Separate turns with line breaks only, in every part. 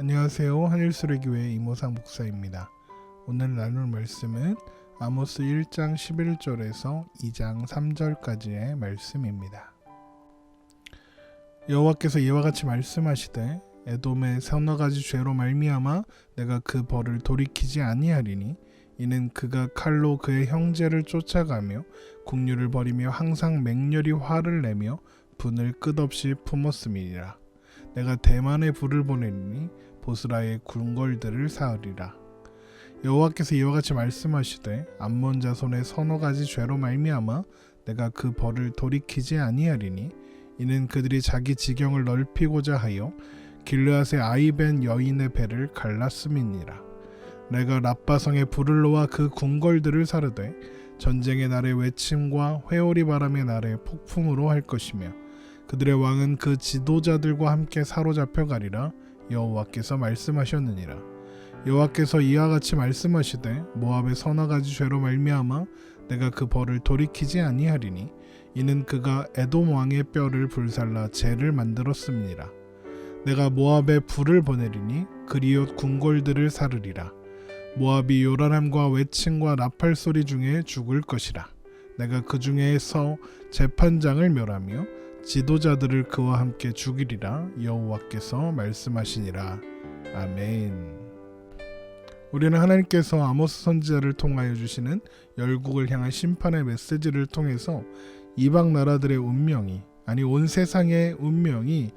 안녕하세요. 한일수레교회 이모상 목사입니다. 오늘 나눌 말씀은 아모스 1장 11절에서 2장 3절까지의 말씀입니다. 여호와께서 이와 같이 말씀하시되 에돔의 서너 가지 죄로 말미암아 내가 그 벌을 돌이키지 아니하리니 이는 그가 칼로 그의 형제를 쫓아가며 국류를 벌이며 항상 맹렬히 화를 내며 분을 끝없이 품었음이니라. 내가 대만에 불을 보내리니 보스라의 궁궐들을 사으리라. 여호와께서 이와 같이 말씀하시되 암몬 자손의 서너 가지 죄로 말미암아 내가 그 벌을 돌이키지 아니하리니 이는 그들이 자기 지경을 넓히고자 하여 길르앗의 아이벤 여인의 배를 갈랐음이니라. 내가 랍바성에 불을 놓아 그 궁궐들을 사르되 전쟁의 날의 외침과 회오리 바람의 날의 폭풍으로 할 것이며 그들의 왕은 그 지도자들과 함께 사로잡혀 가리라. 여호와께서 말씀하셨느니라. 여호와께서 이와 같이 말씀하시되 모압의 서너 가지 죄로 말미암아 내가 그 벌을 돌이키지 아니하리니 이는 그가 에돔 왕의 뼈를 불살라 재를 만들었음이니라. 내가 모압에 불을 보내리니 그리옷 궁궐들을 사르리라. 모압이 요란함과 외침과 나팔 소리 중에 죽을 것이라. 내가 그 중에서 재판장을 멸하며 지도자들을 그와 함께 죽이리라. 여호와께서 말씀하시니라. 아멘. 우리는 하나님께서 아모스 선지자를 통하여 주시는 열국을 향한 심판의 메시지를 통해서 이방 나라들의 운명이, 아니 온 세상의 운명이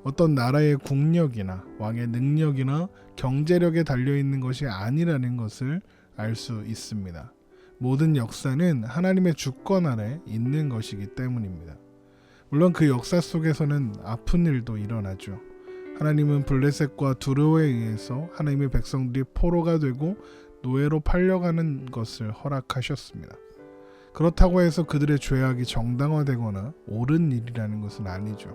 어떤 나라의 국력이나 왕의 능력이나 경제력에 달려있는 것이 아니라는 것을 알 수 있습니다. 모든 역사는 하나님의 주권 아래 있는 것이기 때문입니다. 물론 그 역사 속에서는 아픈 일도 일어나죠. 하나님은 블레셋과 두로에 의해서 하나님의 백성들이 포로가 되고 노예로 팔려가는 것을 허락하셨습니다. 그렇다고 해서 그들의 죄악이 정당화되거나 옳은 일이라는 것은 아니죠.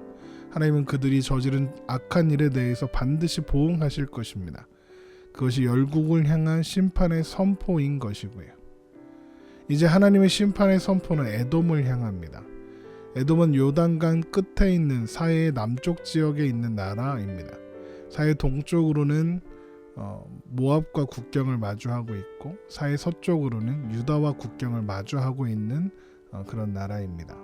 하나님은 그들이 저지른 악한 일에 대해서 반드시 보응하실 것입니다. 그것이 열국을 향한 심판의 선포인 것이고요. 이제 하나님의 심판의 선포는 에돔을 향합니다. 에돔은 요단강 끝에 있는 사해의 남쪽 지역에 있는 나라입니다. 사해 동쪽으로는 모압과 국경을 마주하고 있고 사해 서쪽으로는 유다와 국경을 마주하고 있는 그런 나라입니다.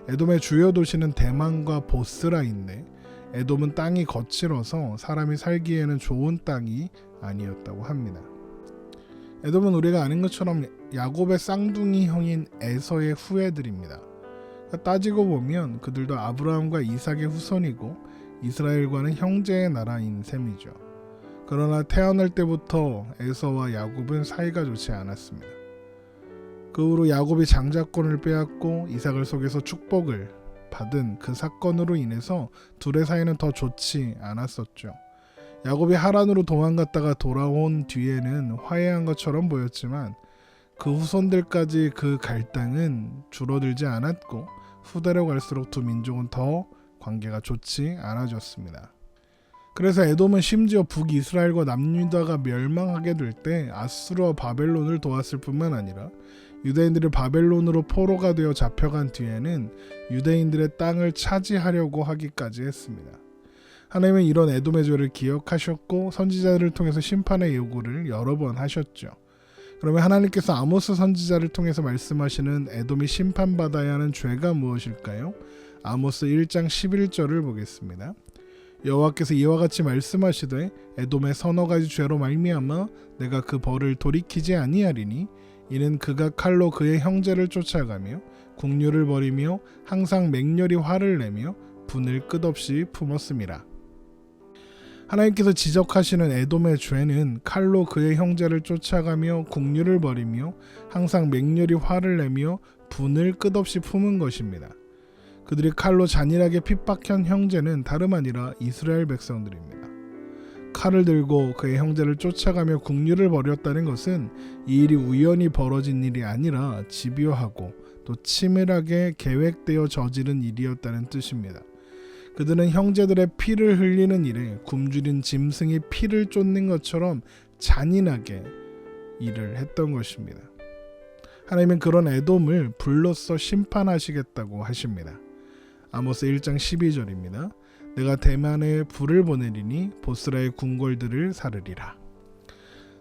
에돔의 주요 도시는 대만과 보스라인데 에돔은 땅이 거칠어서 사람이 살기에는 좋은 땅이 아니었다고 합니다. 에돔은 우리가 아는 것처럼 야곱의 쌍둥이 형인 에서의 후예들입니다. 따지고 보면 그들도 아브라함과 이삭의 후손이고 이스라엘과는 형제의 나라인 셈이죠. 그러나 태어날 때부터 에서와 야곱은 사이가 좋지 않았습니다. 그 후로 야곱이 장자권을 빼앗고 이삭을 속여서 축복을 받은 그 사건으로 인해서 둘의 사이는 더 좋지 않았었죠. 야곱이 하란으로 도망갔다가 돌아온 뒤에는 화해한 것처럼 보였지만 그 후손들까지 그 갈등은 줄어들지 않았고 후대로 갈수록 두 민족은 더 관계가 좋지 않아졌습니다. 그래서 에돔은 심지어 북이스라엘과 남유다가 멸망하게 될 때 아수르와 바벨론을 도왔을 뿐만 아니라 유대인들이 바벨론으로 포로가 되어 잡혀간 뒤에는 유대인들의 땅을 차지하려고 하기까지 했습니다. 하나님은 이런 에돔의 죄를 기억하셨고 선지자들을 통해서 심판의 요구를 여러 번 하셨죠. 그러면 하나님께서 아모스 선지자를 통해서 말씀하시는 에돔이 심판받아야 하는 죄가 무엇일까요? 아모스 1장 11절을 보겠습니다. 여호와께서 이와 같이 말씀하시되 에돔의 서너 가지 죄로 말미암아 내가 그 벌을 돌이키지 아니하리니 이는 그가 칼로 그의 형제를 쫓아가며 국류를 벌이며 항상 맹렬히 화를 내며 분을 끝없이 품었음이라. 하나님께서 지적하시는 에돔의 죄는 칼로 그의 형제를 쫓아가며 국류를 벌이며 항상 맹렬히 화를 내며 분을 끝없이 품은 것입니다. 그들이 칼로 잔인하게 핍박한 형제는 다름 아니라 이스라엘 백성들입니다. 칼을 들고 그의 형제를 쫓아가며 국류를 벌였다는 것은 이 일이 우연히 벌어진 일이 아니라 집요하고 또 치밀하게 계획되어 저지른 일이었다는 뜻입니다. 그들은 형제들의 피를 흘리는 일에 굶주린 짐승이 피를 쫓는 것처럼 잔인하게 일을 했던 것입니다. 하나님은 그런 에돔을 불로써 심판하시겠다고 하십니다. 아모스 1장 12절입니다. 내가 대만에 불을 보내리니 보스라의 궁궐들을 사르리라.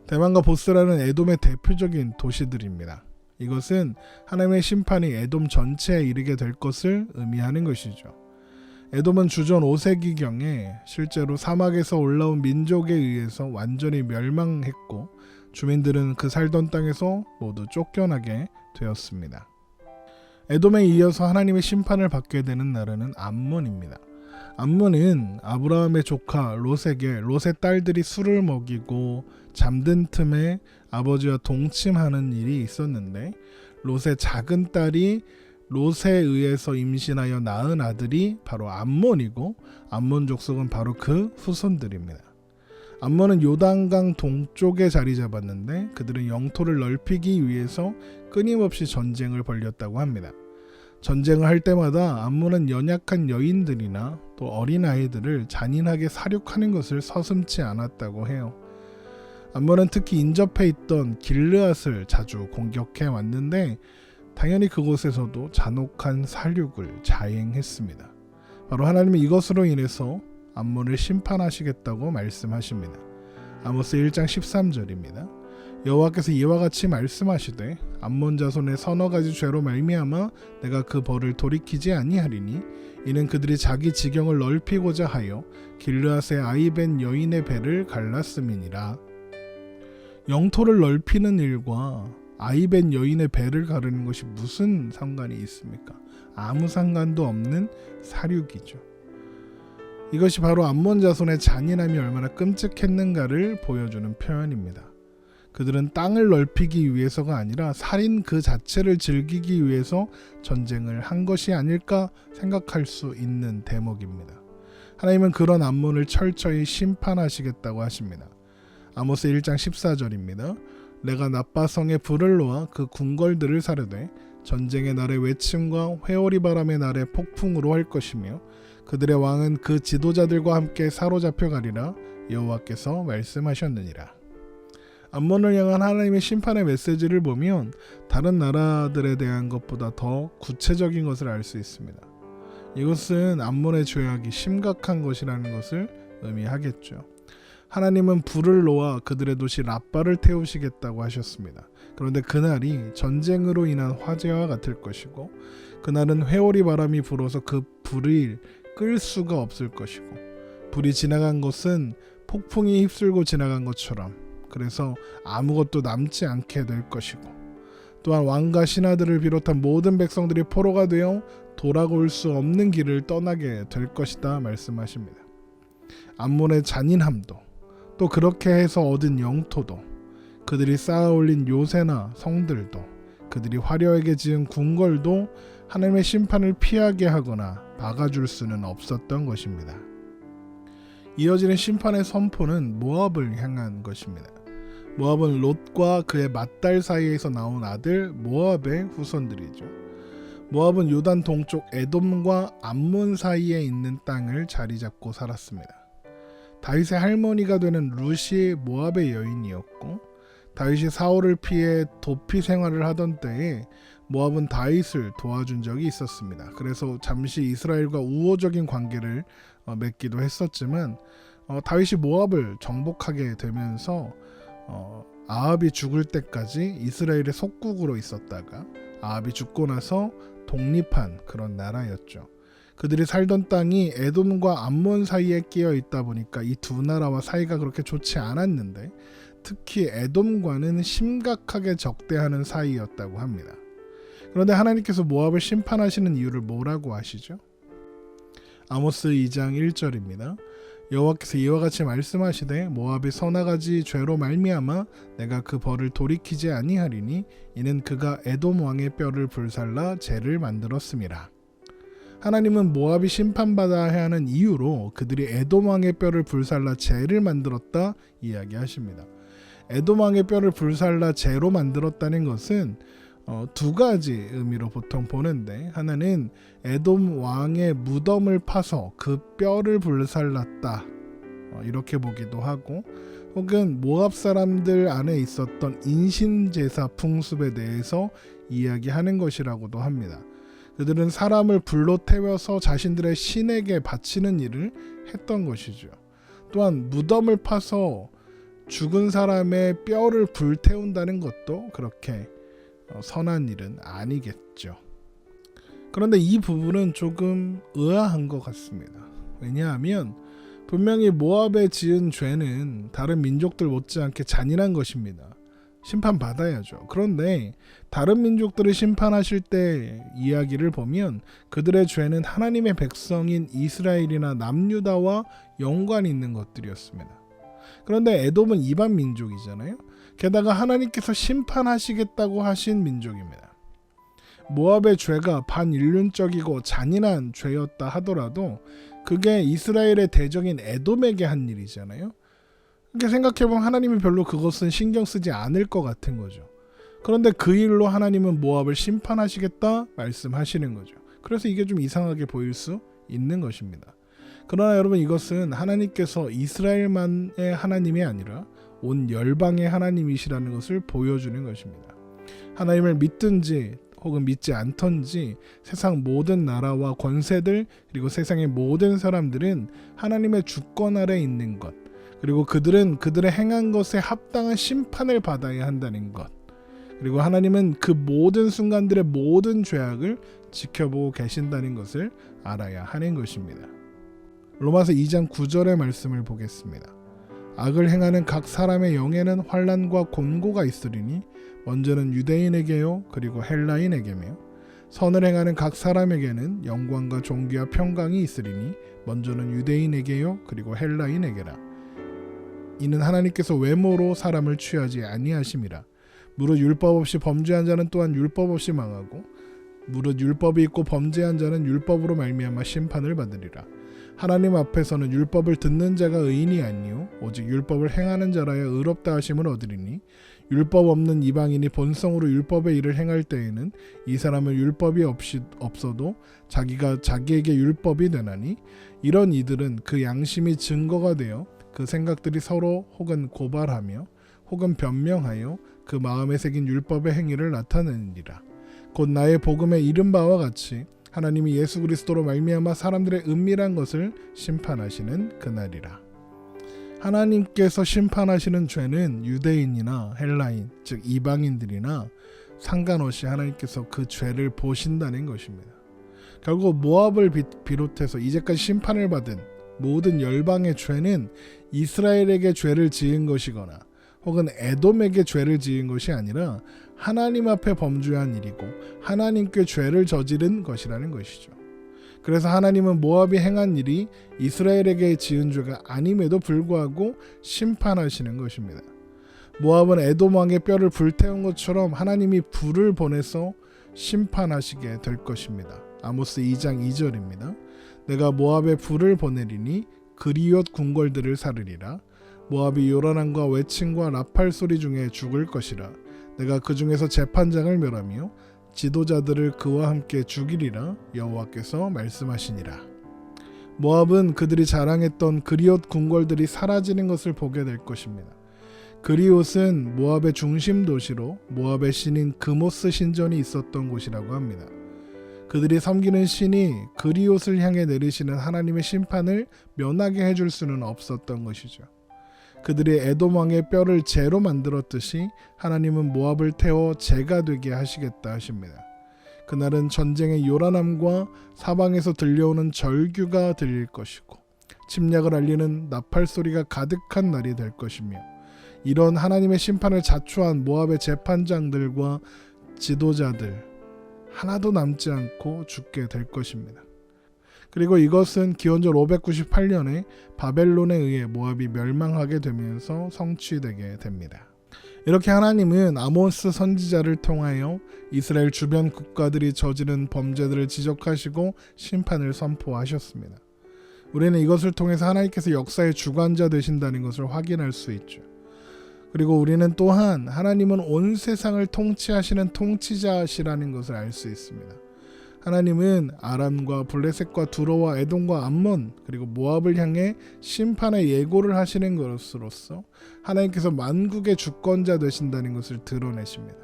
대만과 보스라는 에돔의 대표적인 도시들입니다. 이것은 하나님의 심판이 에돔 전체에 이르게 될 것을 의미하는 것이죠. 에돔은 주전 5세기경에 실제로 사막에서 올라온 민족에 의해서 완전히 멸망했고 주민들은 그 살던 땅에서 모두 쫓겨나게 되었습니다. 에돔에 이어서 하나님의 심판을 받게 되는 나라는 암몬입니다. 암몬은 아브라함의 조카 롯에게 롯의 딸들이 술을 먹이고 잠든 틈에 아버지와 동침하는 일이 있었는데 롯의 작은 딸이 롯에 의해서 임신하여 낳은 아들이 바로 암몬이고 암몬 족속은 바로 그 후손들입니다. 암몬은 요단강 동쪽에 자리 잡았는데 그들은 영토를 넓히기 위해서 끊임없이 전쟁을 벌였다고 합니다. 전쟁을 할 때마다 암몬은 연약한 여인들이나 또 어린아이들을 잔인하게 살육하는 것을 서슴지 않았다고 해요. 암몬은 특히 인접해 있던 길르앗을 자주 공격해 왔는데 당연히 그곳에서도 잔혹한 살육을 자행했습니다. 바로 하나님은 이것으로 인해서 암몬을 심판하시겠다고 말씀하십니다. 아모스 1장 13절입니다. 여호와께서 이와 같이 말씀하시되 암몬 자손의 서너 가지 죄로 말미암아 내가 그 벌을 돌이키지 아니하리니 이는 그들이 자기 지경을 넓히고자 하여 길르앗의 아이벤 여인의 배를 갈랐음이니라. 영토를 넓히는 일과 아이벤 여인의 배를 가르는 것이 무슨 상관이 있습니까? 아무 상관도 없는 살육이죠. 이것이 바로 암몬 자손의 잔인함이 얼마나 끔찍했는가를 보여주는 표현입니다. 그들은 땅을 넓히기 위해서가 아니라 살인 그 자체를 즐기기 위해서 전쟁을 한 것이 아닐까 생각할 수 있는 대목입니다. 하나님은 그런 암몬을 철저히 심판하시겠다고 하십니다. 아모스 1장 14절입니다. 내가 나빠성에 불을 놓아 그 궁궐들을 사르되 전쟁의 날의 외침과 회오리 바람의 날의 폭풍으로 할 것이며 그들의 왕은 그 지도자들과 함께 사로잡혀 가리라 여호와께서 말씀하셨느니라. 암몬을 향한 하나님의 심판의 메시지를 보면 다른 나라들에 대한 것보다 더 구체적인 것을 알 수 있습니다. 이것은 암몬의 죄악이 심각한 것이라는 것을 의미하겠죠. 하나님은 불을 놓아 그들의 도시 라빠를 태우시겠다고 하셨습니다. 그런데 그날이 전쟁으로 인한 화재와 같을 것이고 그날은 회오리 바람이 불어서 그 불을 끌 수가 없을 것이고 불이 지나간 것은 폭풍이 휩쓸고 지나간 것처럼 그래서 아무것도 남지 않게 될 것이고 또한 왕과 신하들을 비롯한 모든 백성들이 포로가 되어 돌아올 수 없는 길을 떠나게 될 것이다 말씀하십니다. 암몬의 잔인함도 또 그렇게 해서 얻은 영토도 그들이 쌓아 올린 요새나 성들도 그들이 화려하게 지은 궁궐도 하나님의 심판을 피하게 하거나 막아줄 수는 없었던 것입니다. 이어지는 심판의 선포는 모압을 향한 것입니다. 모압은 롯과 그의 맏딸 사이에서 나온 아들 모압의 후손들이죠. 모압은 요단 동쪽 에돔과 암몬 사이에 있는 땅을 자리 잡고 살았습니다. 다윗의 할머니가 되는 룻이 모압의 여인이었고 다윗이 사울을 피해 도피 생활을 하던 때에 모압은 다윗을 도와준 적이 있었습니다. 그래서 잠시 이스라엘과 우호적인 관계를 맺기도 했었지만 다윗이 모압을 정복하게 되면서 아합이 죽을 때까지 이스라엘의 속국으로 있었다가 아합이 죽고 나서 독립한 그런 나라였죠. 그들이 살던 땅이 에돔과 암몬 사이에 끼어 있다 보니까 이 두 나라와 사이가 그렇게 좋지 않았는데 특히 에돔과는 심각하게 적대하는 사이였다고 합니다. 그런데 하나님께서 모압을 심판하시는 이유를 뭐라고 하시죠? 아모스 2장 1절입니다. 여호와께서 이와 같이 말씀하시되 모압이 서나가지 죄로 말미암아 내가 그 벌을 돌이키지 아니하리니 이는 그가 에돔 왕의 뼈를 불살라 죄를 만들었음이라. 하나님은 모압이 심판받아야 하는 이유로 그들이 에돔 왕의 뼈를 불살라 죄를 만들었다 이야기하십니다. 에돔 왕의 뼈를 불살라 죄로 만들었다는 것은 두 가지 의미로 보통 보는데 하나는 에돔 왕의 무덤을 파서 그 뼈를 불살랐다 이렇게 보기도 하고 혹은 모압 사람들 안에 있었던 인신제사 풍습에 대해서 이야기하는 것이라고도 합니다. 그들은 사람을 불로 태워서 자신들의 신에게 바치는 일을 했던 것이죠. 또한 무덤을 파서 죽은 사람의 뼈를 불태운다는 것도 그렇게 선한 일은 아니겠죠. 그런데 이 부분은 조금 의아한 것 같습니다. 왜냐하면 분명히 모압에 지은 죄는 다른 민족들 못지않게 잔인한 것입니다. 심판받아야죠. 그런데 다른 민족들을 심판하실 때 이야기를 보면 그들의 죄는 하나님의 백성인 이스라엘이나 남유다와 연관이 있는 것들이었습니다. 그런데 에돔은 이방 민족이잖아요. 게다가 하나님께서 심판하시겠다고 하신 민족입니다. 모압의 죄가 반인륜적이고 잔인한 죄였다 하더라도 그게 이스라엘의 대적인 에돔에게 한 일이잖아요. 그렇게 생각해보면 하나님이 별로 그것은 신경 쓰지 않을 것 같은 거죠. 그런데 그 일로 하나님은 모압을 심판하시겠다 말씀하시는 거죠. 그래서 이게 좀 이상하게 보일 수 있는 것입니다. 그러나 여러분, 이것은 하나님께서 이스라엘만의 하나님이 아니라 온 열방의 하나님이시라는 것을 보여주는 것입니다. 하나님을 믿든지 혹은 믿지 않던지 세상 모든 나라와 권세들 그리고 세상의 모든 사람들은 하나님의 주권 아래 있는 것, 그리고 그들은 그들의 행한 것에 합당한 심판을 받아야 한다는 것, 그리고 하나님은 그 모든 순간들의 모든 죄악을 지켜보고 계신다는 것을 알아야 하는 것입니다. 로마서 2장 9절의 말씀을 보겠습니다. 악을 행하는 각 사람의 영에는 환난과 곤고가 있으리니 먼저는 유대인에게요 그리고 헬라인에게며 선을 행하는 각 사람에게는 영광과 존귀와 평강이 있으리니 먼저는 유대인에게요 그리고 헬라인에게라. 이는 하나님께서 외모로 사람을 취하지 아니하심이라. 무릇 율법 없이 범죄한 자는 또한 율법 없이 망하고 무릇 율법이 있고 범죄한 자는 율법으로 말미암아 심판을 받으리라. 하나님 앞에서는 율법을 듣는 자가 의인이 아니요 오직 율법을 행하는 자라야 의롭다 하심을 얻으리니 율법 없는 이방인이 본성으로 율법의 일을 행할 때에는 이 사람은 율법이 없어도 자기가 자기에게 율법이 되나니 이런 이들은 그 양심이 증거가 되어 그 생각들이 서로 혹은 고발하며 혹은 변명하여 그 마음에 새긴 율법의 행위를 나타내느니라. 곧 나의 복음에 이른 바와 같이 하나님이 예수 그리스도로 말미암아 사람들의 은밀한 것을 심판하시는 그날이라. 하나님께서 심판하시는 죄는 유대인이나 헬라인, 즉 이방인들이나 상관없이 하나님께서 그 죄를 보신다는 것입니다. 결국 모압을 비롯해서 이제까지 심판을 받은 모든 열방의 죄는 이스라엘에게 죄를 지은 것이거나 혹은 에돔에게 죄를 지은 것이 아니라 하나님 앞에 범죄한 일이고 하나님께 죄를 저지른 것이라는 것이죠. 그래서 하나님은 모압이 행한 일이 이스라엘에게 지은 죄가 아님에도 불구하고 심판하시는 것입니다. 모압은 에돔 왕의 뼈를 불태운 것처럼 하나님이 불을 보내서 심판하시게 될 것입니다. 아모스 2장 2절입니다. 내가 모압에 불을 보내리니 그리옷 궁궐들을 사르리라. 모압이 요란함과 외침과 나팔 소리 중에 죽을 것이라. 내가 그 중에서 재판장을 멸하며 지도자들을 그와 함께 죽이리라. 여호와께서 말씀하시니라. 모압은 그들이 자랑했던 그리옷 궁궐들이 사라지는 것을 보게 될 것입니다. 그리옷은 모압의 중심 도시로 모압의 신인 그모스 신전이 있었던 곳이라고 합니다. 그들이 섬기는 신이 그리옷을 향해 내리시는 하나님의 심판을 면하게 해줄 수는 없었던 것이죠. 그들이 에돔 왕의 뼈를 재로 만들었듯이 하나님은 모압을 태워 재가 되게 하시겠다 하십니다. 그날은 전쟁의 요란함과 사방에서 들려오는 절규가 들릴 것이고 침략을 알리는 나팔 소리가 가득한 날이 될 것이며 이런 하나님의 심판을 자초한 모압의 재판장들과 지도자들 하나도 남지 않고 죽게 될 것입니다. 그리고 이것은 기원전 598년에 바벨론에 의해 모압이 멸망하게 되면서 성취되게 됩니다. 이렇게 하나님은 아모스 선지자를 통하여 이스라엘 주변 국가들이 저지른 범죄들을 지적하시고 심판을 선포하셨습니다. 우리는 이것을 통해서 하나님께서 역사의 주관자 되신다는 것을 확인할 수 있죠. 그리고 우리는 또한 하나님은 온 세상을 통치하시는 통치자시라는 것을 알 수 있습니다. 하나님은 아람과 블레셋과 두로와 에돔과 암몬 그리고 모압을 향해 심판의 예고를 하시는 것으로서 하나님께서 만국의 주권자 되신다는 것을 드러내십니다.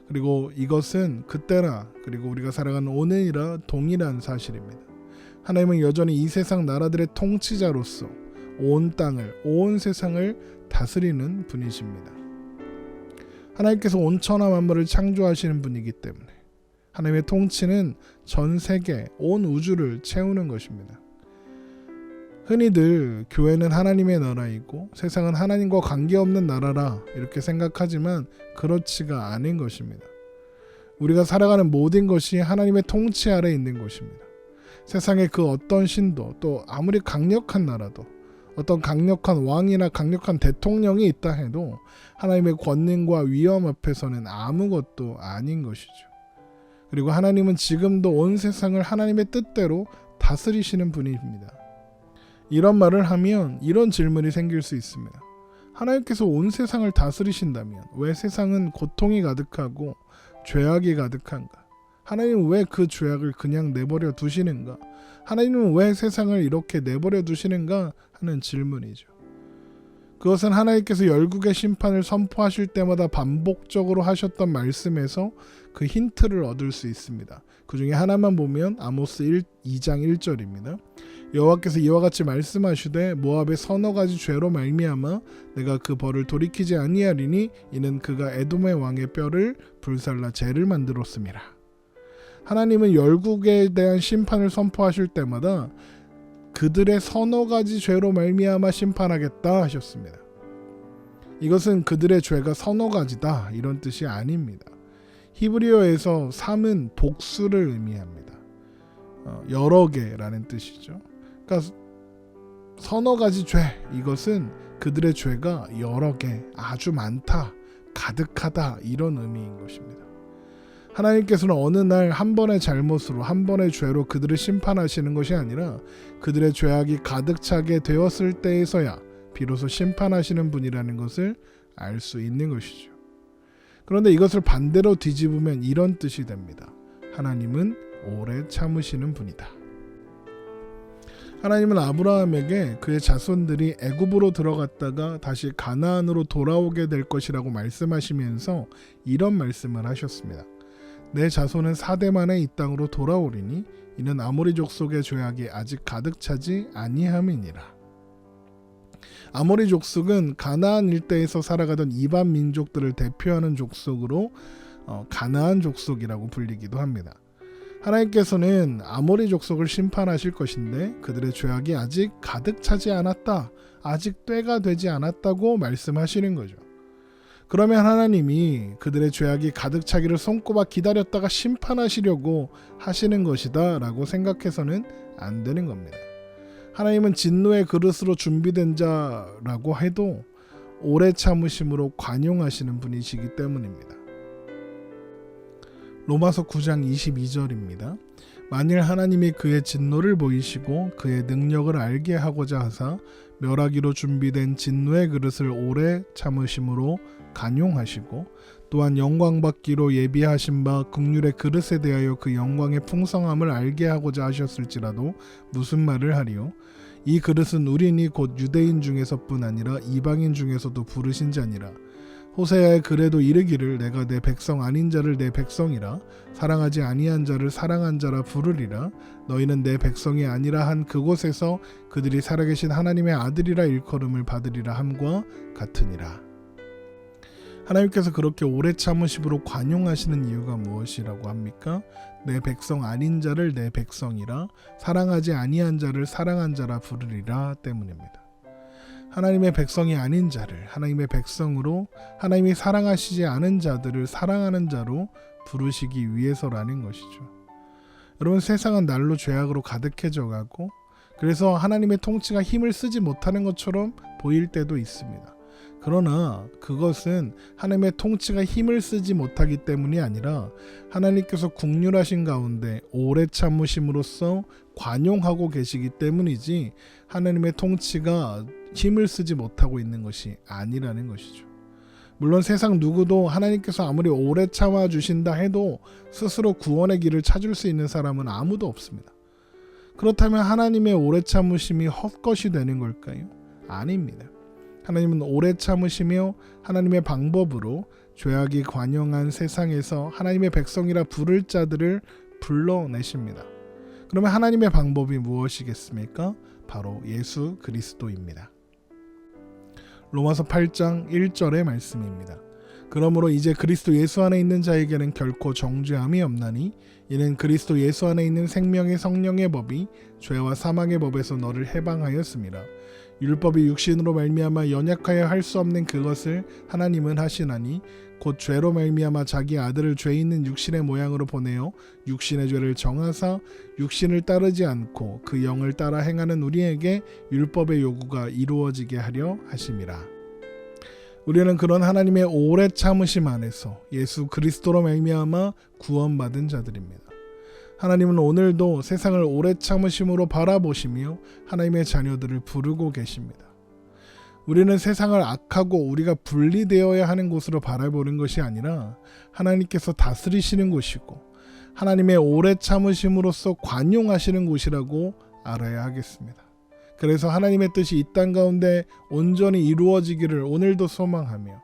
그리고 이것은 그때나 그리고 우리가 살아가는 오늘이라 동일한 사실입니다. 하나님은 여전히 이 세상 나라들의 통치자로서 온 땅을, 온 세상을 다스리는 분이십니다. 하나님께서 온 천하 만물을 창조하시는 분이기 때문에 하나님의 통치는 전 세계, 온 우주를 채우는 것입니다. 흔히들 교회는 하나님의 나라이고 세상은 하나님과 관계없는 나라라 이렇게 생각하지만 그렇지가 않은 것입니다. 우리가 살아가는 모든 것이 하나님의 통치 아래 있는 것입니다. 세상의 그 어떤 신도 또 아무리 강력한 나라도 어떤 강력한 왕이나 강력한 대통령이 있다 해도 하나님의 권능과 위엄 앞에서는 아무것도 아닌 것이죠. 그리고 하나님은 지금도 온 세상을 하나님의 뜻대로 다스리시는 분입니다. 이런 말을 하면 이런 질문이 생길 수 있습니다. 하나님께서 온 세상을 다스리신다면 왜 세상은 고통이 가득하고 죄악이 가득한가? 하나님은 왜 그 죄악을 그냥 내버려 두시는가? 하나님은 왜 세상을 이렇게 내버려 두시는가 하는 질문이죠. 그것은 하나님께서 열국의 심판을 선포하실 때마다 반복적으로 하셨던 말씀에서 그 힌트를 얻을 수 있습니다. 그 중에 하나만 보면 아모스 2장 1절입니다. 여호와께서 이와 같이 말씀하시되 모압의 서너 가지 죄로 말미암아 내가 그 벌을 돌이키지 아니하리니 이는 그가 에돔의 왕의 뼈를 불살라 죄를 만들었음이라. 하나님은 열국에 대한 심판을 선포하실 때마다 그들의 서너 가지 죄로 말미암아 심판하겠다 하셨습니다. 이것은 그들의 죄가 서너 가지다 이런 뜻이 아닙니다. 히브리어에서 3은 복수를 의미합니다. 여러 개라는 뜻이죠. 그러니까 서너 가지 죄, 이것은 그들의 죄가 여러 개, 아주 많다, 가득하다 이런 의미인 것입니다. 하나님께서는 어느 날 한 번의 잘못으로 한 번의 죄로 그들을 심판하시는 것이 아니라 그들의 죄악이 가득 차게 되었을 때에서야 비로소 심판하시는 분이라는 것을 알 수 있는 것이죠. 그런데 이것을 반대로 뒤집으면 이런 뜻이 됩니다. 하나님은 오래 참으시는 분이다. 하나님은 아브라함에게 그의 자손들이 애굽으로 들어갔다가 다시 가나안으로 돌아오게 될 것이라고 말씀하시면서 이런 말씀을 하셨습니다. 내 자손은 4대 만에 이 땅으로 돌아오리니 이는 아모리 족속의 죄악이 아직 가득 차지 아니함이니라. 아모리 족속은 가나안 일대에서 살아가던 이방 민족들을 대표하는 족속으로 가나안 족속이라고 불리기도 합니다. 하나님께서는 아모리 족속을 심판하실 것인데 그들의 죄악이 아직 가득 차지 않았다, 아직 때가 되지 않았다고 말씀하시는 거죠. 그러면 하나님이 그들의 죄악이 가득 차기를 손꼽아 기다렸다가 심판하시려고 하시는 것이다 라고 생각해서는 안 되는 겁니다. 하나님은 진노의 그릇으로 준비된 자라고 해도 오래 참으심으로 관용하시는 분이시기 때문입니다. 로마서 9장 22절입니다. 만일 하나님이 그의 진노를 보이시고 그의 능력을 알게 하고자 하사 멸하기로 준비된 진노의 그릇을 오래 참으심으로 간용하시고 또한 영광받기로 예비하신 바 긍휼의 그릇에 대하여 그 영광의 풍성함을 알게 하고자 하셨을지라도 무슨 말을 하리요? 이 그릇은 우리니 곧 유대인 중에서뿐 아니라 이방인 중에서도 부르신 자니라. 호세아의 글에도 이르기를 내가 내 백성 아닌 자를 내 백성이라 사랑하지 아니한 자를 사랑한 자라 부르리라. 너희는 내 백성이 아니라 한 그곳에서 그들이 살아계신 하나님의 아들이라 일컬음을 받으리라 함과 같으니라. 하나님께서 그렇게 오래 참으심으로 관용하시는 이유가 무엇이라고 합니까? 내 백성 아닌 자를 내 백성이라 사랑하지 아니한 자를 사랑한 자라 부르리라 때문입니다. 하나님의 백성이 아닌 자를 하나님의 백성으로, 하나님이 사랑하시지 않은 자들을 사랑하는 자로 부르시기 위해서라는 것이죠. 여러분, 세상은 날로 죄악으로 가득해져 가고 그래서 하나님의 통치가 힘을 쓰지 못하는 것처럼 보일 때도 있습니다. 그러나 그것은 하나님의 통치가 힘을 쓰지 못하기 때문이 아니라 하나님께서 긍휼하신 가운데 오래 참으심으로써 관용하고 계시기 때문이지 하나님의 통치가 힘을 쓰지 못하고 있는 것이 아니라는 것이죠. 물론 세상 누구도 하나님께서 아무리 오래 참아주신다 해도 스스로 구원의 길을 찾을 수 있는 사람은 아무도 없습니다. 그렇다면 하나님의 오래 참으심이 헛것이 되는 걸까요? 아닙니다. 하나님은 오래 참으시며 하나님의 방법으로 죄악이 관영한 세상에서 하나님의 백성이라 부를 자들을 불러내십니다. 그러면 하나님의 방법이 무엇이겠습니까? 바로 예수 그리스도입니다. 로마서 8장 1절의 말씀입니다. 그러므로 이제 그리스도 예수 안에 있는 자에게는 결코 정죄함이 없나니 이는 그리스도 예수 안에 있는 생명의 성령의 법이 죄와 사망의 법에서 너를 해방하였습니다. 율법이 육신으로 말미암아 연약하여 할 수 없는 그것을 하나님은 하시나니 곧 죄로 말미암아 자기 아들을 죄 있는 육신의 모양으로 보내어 육신의 죄를 정하사 육신을 따르지 않고 그 영을 따라 행하는 우리에게 율법의 요구가 이루어지게 하려 하심이라. 우리는 그런 하나님의 오래 참으심 안에서 예수 그리스도로 말미암아 구원받은 자들입니다. 하나님은 오늘도 세상을 오래 참으심으로 바라보시며 하나님의 자녀들을 부르고 계십니다. 우리는 세상을 악하고 우리가 분리되어야 하는 곳으로 바라보는 것이 아니라 하나님께서 다스리시는 곳이고 하나님의 오래 참으심으로써 관용하시는 곳이라고 알아야 하겠습니다. 그래서 하나님의 뜻이 이 땅 가운데 온전히 이루어지기를 오늘도 소망하며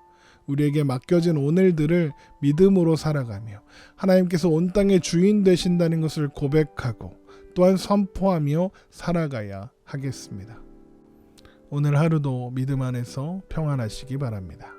우리에게 맡겨진 오늘들을 믿음으로 살아가며 하나님께서 온 땅의 주인 되신다는 것을 고백하고 또한 선포하며 살아가야 하겠습니다. 오늘 하루도 믿음 안에서 평안하시기 바랍니다.